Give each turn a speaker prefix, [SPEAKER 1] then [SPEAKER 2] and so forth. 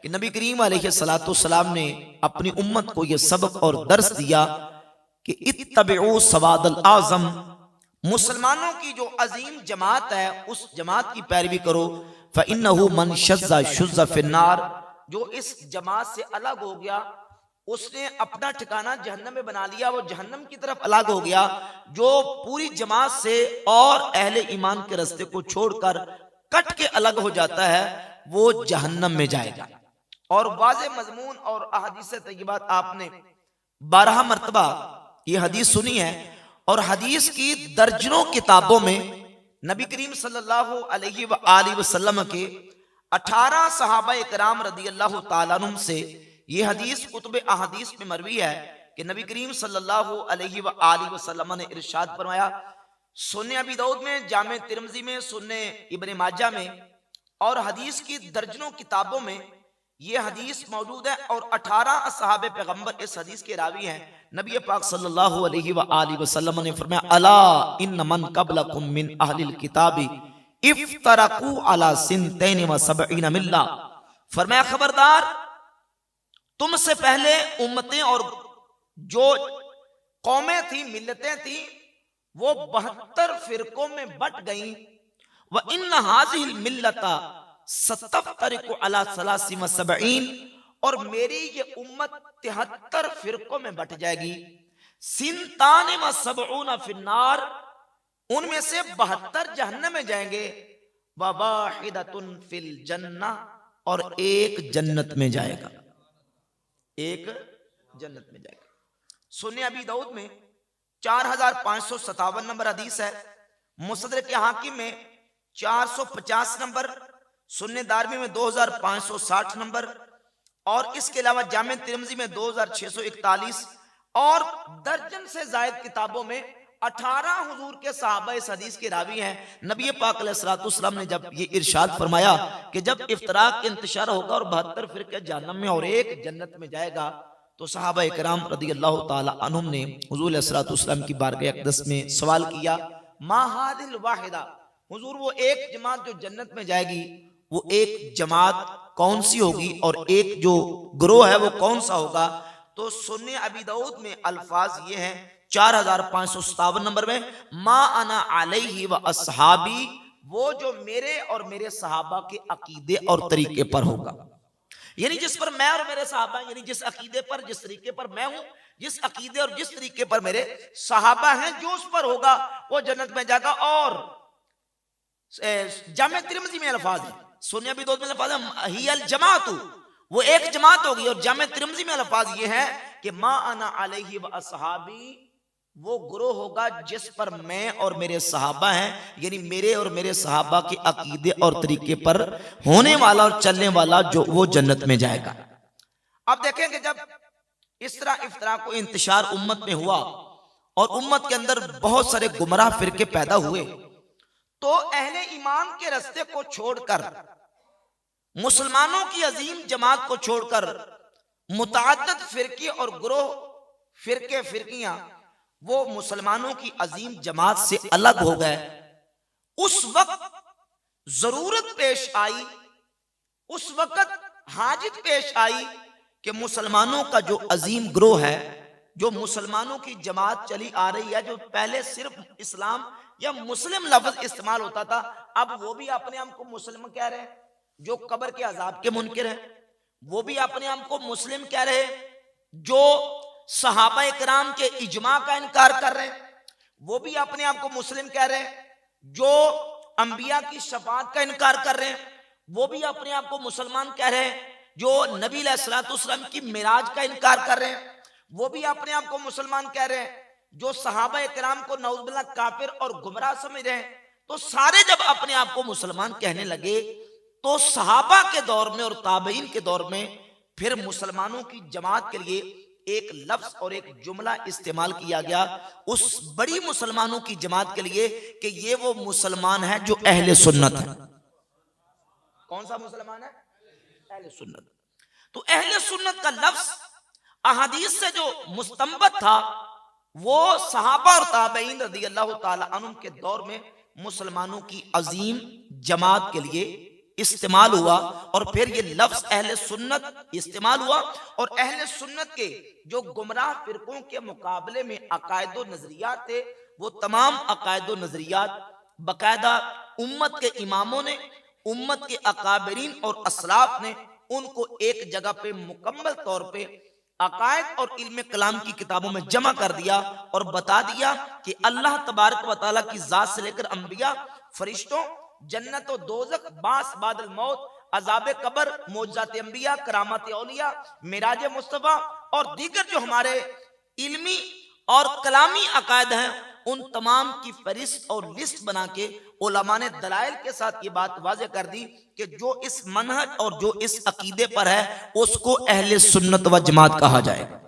[SPEAKER 1] कि नबी करीम अलैहिस्सलाम ने अपनी उम्मत को यह सबक और दर्स दिया कि इत्तबिउ सवादल आज़म, मुसलमानों की जो अजीम जमात है उस जमात की पैरवी करो। फ़इन्नहु मन शज़्ज़ा शुज़्ज़ फ़िन्नार, जो इस जमात से अलग हो गया उसने अपना ठिकाना जहन्नम में बना लिया, वो जहन्नम की तरफ अलग हो गया। जो पूरी जमात से और अहले ईमान के रास्ते को छोड़कर कट के अलग हो जाता है वो जहन्नम में जाएगा। और वाज़े मज़मून और अहदीस तय्यबात आपने 12 मरतबा ये हदीस सुनी है, और हदीस की दर्जनों किताबों में नबी करीम सल्लल्लाहु अलैहि वसल्लम के 18 सहाबा इकराम रदियल्लाहु ताला अन्हुम से ये हदीस कुतुब अहदीस में मरवी है कि नबी करीम सल्लल्लाहु अलैहि वसल्लम ने इरशाद फरमाया, सुन्ने अबी दाऊद में, जामे तिरमिज़ी में, सुन्ने इब्ने माजा में और हदीस की दर्जनों किताबों में ये हदीस मौजूद है। और 18 असहाबे पैगंबर इस हदीस के रावी हैं। नबी पाक सल्लल्लाहु अलैहि वसल्लम ने फरमाया, अला इन्न मन क़ब्लकुम मिन अहलिल किताबी इफ्तरकू अला सिनतैन व सबईन मिल्ला। फरमाया खबरदार, तुमसे पहले उम्मतें और जो कौमें थी, मिल्लतें थी, वो 72 फिरकों में बट गईं। व इन्न हाज़िहिल मिल्लता सतफ्तरिकु अला सलासी व सबईन, और मेरी ये उम्मत 73 फिरकों में बट जाएगी। सिनतान व सबऊन फिन्नार, उनमें से 72 जहन्नम में जाएंगे। व वाहिदतुन फिल जन्नह, और एक जन्नत में जाएगा, एक जन्नत में जाएगा। सुन्ने अबी दाऊद में 4557 नंबर हदीस है, मुसदरक हाकिम में 450 नंबर, सुन्ने दारमी में 2560 नंबर, और इसके अलावा जामे तिरमिज़ी में 2641, और दर्जन से जायद किताबों में 18 हुजूर के सहाबा इस हदीस के रावी हैं। नबी पाक अलैहिस्सलाम ने जब ये इरशाद फरमाया कि जब इफ्तराक इंतशार होगा और 72 फिरके जहन्नम में और एक जन्नत में जाएगा, तो सहाबा इकराम रदियल्लाहु ताला अन्हुम ने हुजूर अलैहिस्सलाम की बारगाह अक़दस में सवाल किया, मा हादिल वाहिदा, हुजूर वो एक जमात जो जन्नत में जाएगी वो एक जमात कौन सी होगी, और एक जो ग्रोह है वो कौन सा होगा। तो सुन्ने अबी दाऊद में अल्फाज ये हैं 4557 नंबर में, मा अना अलैहि व अस्हाबी, वो जो मेरे और मेरे सहाबा के अकीदे और तरीके पर होगा। यानी जिस पर मैं और मेरे सहाबा, यानी जिस अकीदे पर, जिस तरीके पर मैं हूं, जिस अकीदे और जिस तरीके पर मेरे सहाबा हैं, जो उस पर होगा वो जन्नत में जाएगा। और जामे तिरमिज़ी में अल्फाज है, सुन्ने अबी दाऊद में अल्फाज है हियल जमातु, वो एक जमात होगी। और जामे तिरमिज़ी में अल्फाज ये है कि मा अना अलैहि व अस्हाबी, वो ग्रोह होगा जिस पर मैं और मेरे सहाबा हैं, यानी मेरे और मेरे सहाबा के अकीदे और तरीके पर होने वाला और चलने वाला, जो वो जन्नत में जाएगा। अब देखेंगे जब इस तरह इफ्तराक को इंतशार उम्मत में हुआ और उम्मत के अंदर बहुत सारे गुमराह फिरके पैदा हुए, तो अहले ईमान के रास्ते को छोड़कर, मुसलमानों की अजीम जमात को छोड़कर मुतअद्दिद फिरके और ग्रोह, फिरके, फिरकियां, वो मुसलमानों की अजीम जमात से अलग हो गए। उस वक्त जरूरत पेश आई, उस वक्त हाजत पेश आई कि मुसलमानों का जो अजीम ग्रोह है, जो मुसलमानों की जमात चली आ रही है, जो पहले सिर्फ इस्लाम या मुस्लिम लफ्ज इस्तेमाल होता था, अब वो भी अपने आप को मुस्लिम कह रहे हैं। जो कब्र के अजाब के मुनकिर हैं वो भी अपने आप को मुस्लिम कह रहे हैं। जो सहाबा इकराम के इजमा का इनकार कर रहे हैं वो भी अपने आप को मुस्लिम कह रहे हैं। जो अंबिया की शफाअत का इनकार कर रहे हैं वो भी अपने आप को मुसलमान कह रहे हैं। जो नबी अलैहिस्सलाम की मिराज का इनकार कर रहे हैं वो भी अपने आप को मुसलमान कह रहे हैं। जो सहाबा इकराम को नऊजुबिल्लाह काफिर और गुमराह समझ रहे हैं, तो सारे जब अपने आप को मुसलमान कहने लगे, तो सहाबा के दौर में और ताबईन के दौर में फिर मुसलमानों की जमात के लिए एक लफ्ज और एक जुमला इस्तेमाल किया गया उस बड़ी मुसलमानों की जमात के लिए कि ये वो मुसलमान है जो अहले सुन्नत है। कौन सा मुसलमान है? अहले सुन्नत। तो अहले सुन्नत का लफ्ज अहादीस से जो मुस्तंबत था वो सहाबा और ताबईन रज़ियल्लाहु ताला अन्हुम के दौर में मुसलमानों की अजीम जमात के लिए इस्तेमाल हुआ और फिर ये लफ्ज अहले सुन्नत इस्तेमाल हुआ, और अहले सुन्नत के जो गुमराह फिरकों के मुकाबले में अकायदो नजरियात थे, वो तमाम अकायदो नजरियात बाकायदा उम्मत के इमामों ने, उम्मत के अकाबरीन और असलाफ ने उनको एक जगह पे मुकम्मल तौर पे अकायद और इल्म कलाम की किताबों में जमा कर दिया और बता दिया कि अल्लाह तबारक व तआला की जात से लेकर अंबिया, फरिश्तों, जन्नत और दोज़ख, बास बादल मौत, अजाब कबर, मौजज़ात अंबिया, करामत औलिया, मिराज मुस्तफ़ा और दीगर जो हमारे इल्मी और कलामी अकायद हैं, उन तमाम की फहरिस्त और लिस्ट बना के उलमा ने दलाइल के साथ ये बात वाज़ेह कर दी कि जो इस मनहज और जो इस अकीदे पर है उसको अहले सुन्नत व जमात कहा जाएगा।